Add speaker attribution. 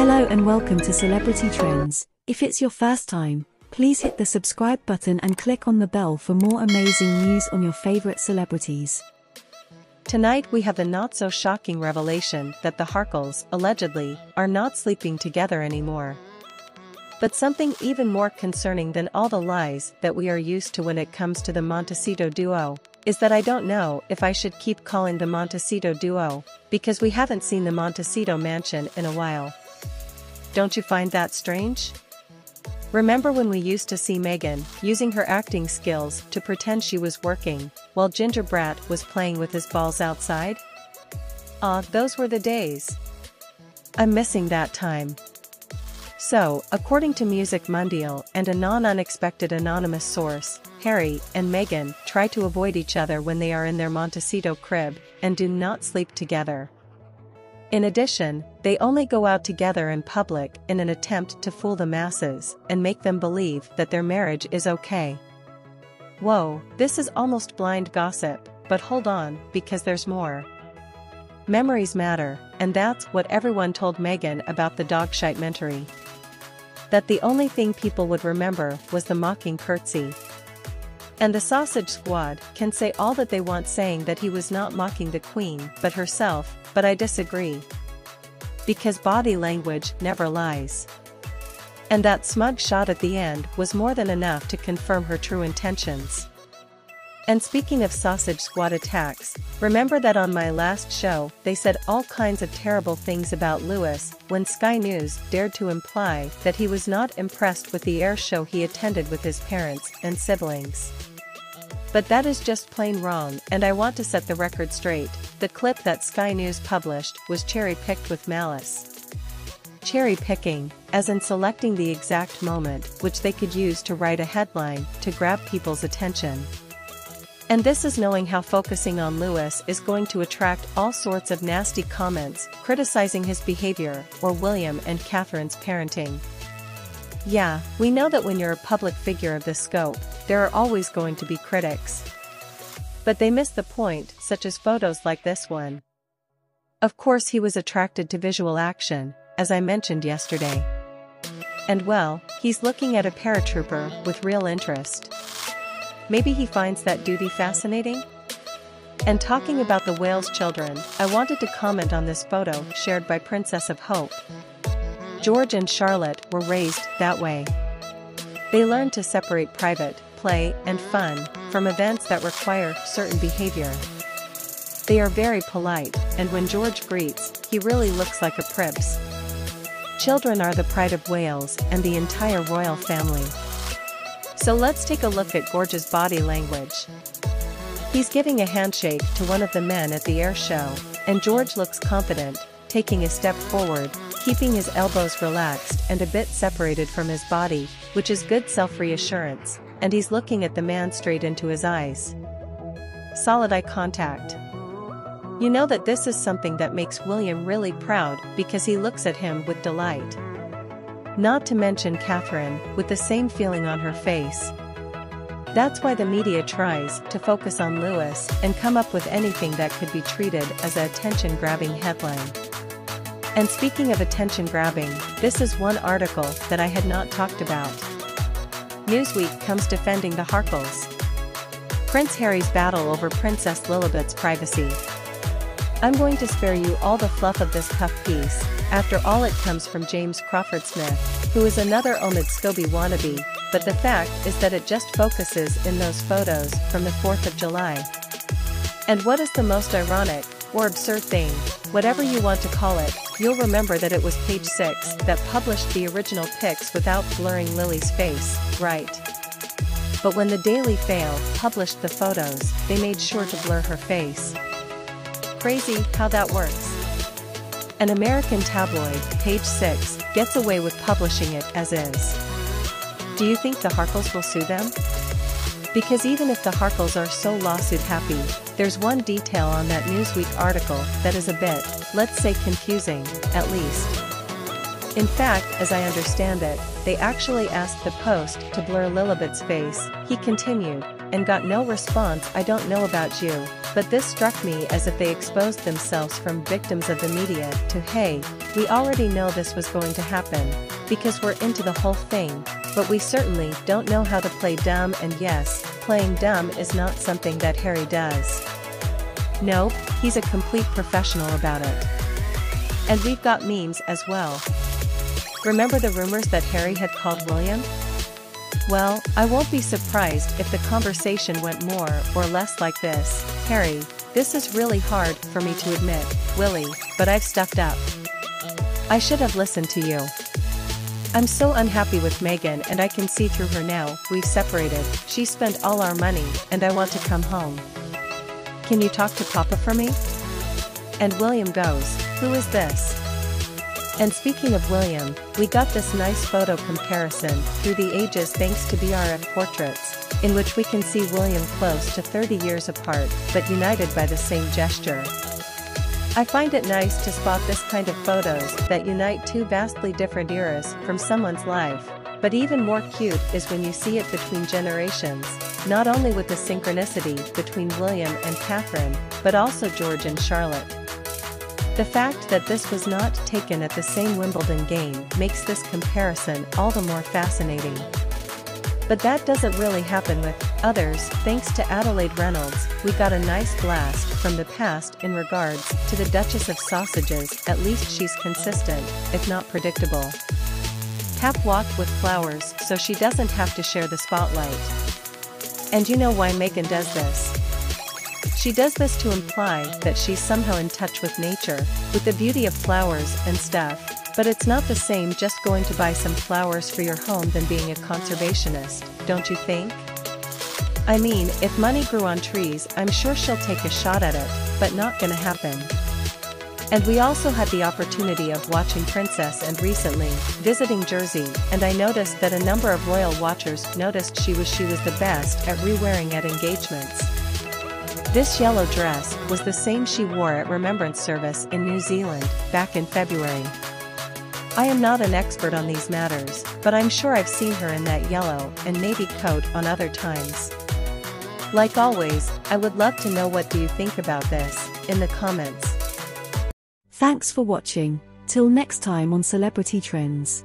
Speaker 1: Hello and welcome to Celebrity Trends. If it's your first time, please hit the subscribe button and click on the bell for more amazing news on your favorite celebrities.
Speaker 2: Tonight we have the not-so-shocking revelation that the Harkles, allegedly, are not sleeping together anymore. But something even more concerning than all the lies that we are used to when it comes to the Montecito duo, is that I don't know if I should keep calling the Montecito duo, because we haven't seen the Montecito mansion in a while. Don't you find that strange? Remember when we used to see Meghan using her acting skills to pretend she was working, while Ginger Brat was playing with his balls outside? Those were the days. I'm missing that time. So, according to Music Mundial and a non-unexpected anonymous source, Harry and Meghan try to avoid each other when they are in their Montecito crib, and do not sleep together. In addition, they only go out together in public in an attempt to fool the masses and make them believe that their marriage is okay. Whoa, this is almost blind gossip, but hold on, because there's more. Memories matter, and that's what everyone told Meghan about the dogshite-mentary. That the only thing people would remember was the mocking curtsy. And the Sausage Squad can say all that they want, saying that he was not mocking the Queen but herself, but I disagree. Because body language never lies. And that smug shot at the end was more than enough to confirm her true intentions. And speaking of Sausage Squad attacks, remember that on my last show they said all kinds of terrible things about Louis when Sky News dared to imply that he was not impressed with the air show he attended with his parents and siblings. But that is just plain wrong, and I want to set the record straight. The clip that Sky News published was cherry-picked with malice. Cherry-picking, as in selecting the exact moment which they could use to write a headline to grab people's attention. And this is knowing how focusing on Louis is going to attract all sorts of nasty comments criticizing his behavior or William and Catherine's parenting. Yeah, we know that when you're a public figure of this scope, there are always going to be critics. But they miss the point, such as photos like this one. Of course he was attracted to visual action, as I mentioned yesterday. And well, he's looking at a paratrooper with real interest. Maybe he finds that duty fascinating? And talking about the whale's children, I wanted to comment on this photo shared by Princess of Hope. George and Charlotte were raised that way. They learned to separate private, play, and fun from events that require certain behavior. They are very polite, and when George greets, he really looks like a prince. Children are the pride of Wales and the entire royal family. So let's take a look at George's body language. He's giving a handshake to one of the men at the air show, and George looks confident, taking a step forward, keeping his elbows relaxed and a bit separated from his body, which is good self-reassurance, and he's looking at the man straight into his eyes. Solid eye contact. You know that this is something that makes William really proud because he looks at him with delight. Not to mention Catherine, with the same feeling on her face. That's why the media tries to focus on Louis and come up with anything that could be treated as an attention-grabbing headline. And speaking of attention-grabbing, this is one article that I had not talked about. Newsweek comes defending the Harkles. Prince Harry's battle over Princess Lilibet's privacy. I'm going to spare you all the fluff of this puff piece. After all, it comes from James Crawford Smith, who is another Omid Scobie wannabe, but the fact is that it just focuses in those photos from the 4th of July. And what is the most ironic, or absurd thing, whatever you want to call it, you'll remember that it was Page 6 that published the original pics without blurring Lily's face, right? But when the Daily Fail published the photos, they made sure to blur her face. Crazy how that works. An American tabloid, Page 6, gets away with publishing it as is. Do you think the Harkles will sue them? Because even if the Harkles are so lawsuit happy, there's one detail on that Newsweek article that is a bit, let's say, confusing, at least. In fact, as I understand it, they actually asked the Post to blur Lilibet's face, he continued, and got no response. I don't know about you, but this struck me as if they exposed themselves from victims of the media to, hey, we already know this was going to happen, because we're into the whole thing, but we certainly don't know how to play dumb, and yes, playing dumb is not something that Harry does. Nope, he's a complete professional about it. And we've got memes as well. Remember the rumors that Harry had called William? Well, I won't be surprised if the conversation went more or less like this: Harry, this is really hard for me to admit, Willie, but I've stuffed up. I should have listened to you. I'm so unhappy with Meghan, and I can see through her now. We've separated, she spent all our money, and I want to come home. Can you talk to Papa for me? And William goes, who is this? And speaking of William, we got this nice photo comparison through the ages thanks to BRF Portraits, in which we can see William close to 30 years apart, but united by the same gesture. I find it nice to spot this kind of photos that unite two vastly different eras from someone's life, but even more cute is when you see it between generations, not only with the synchronicity between William and Catherine, but also George and Charlotte. The fact that this was not taken at the same Wimbledon game makes this comparison all the more fascinating. But that doesn't really happen with others. Thanks to Adelaide Reynolds, we got a nice blast from the past in regards to the Duchess of Sausages. At least she's consistent, if not predictable. Cap walked with flowers so she doesn't have to share the spotlight. And you know why Meghan does this? She does this to imply that she's somehow in touch with nature, with the beauty of flowers and stuff, but it's not the same just going to buy some flowers for your home than being a conservationist, don't you think? I mean, if money grew on trees, I'm sure she'll take a shot at it, but not gonna happen. And we also had the opportunity of watching Princess and recently visiting Jersey, and I noticed that a number of royal watchers noticed she was the best at re-wearing at engagements. This yellow dress was the same she wore at Remembrance Service in New Zealand back in February. I am not an expert on these matters, but I'm sure I've seen her in that yellow and navy coat on other times. Like always, I would love to know what do you think about this in the comments.
Speaker 1: Thanks for watching. Till next time on Celebrity Trends.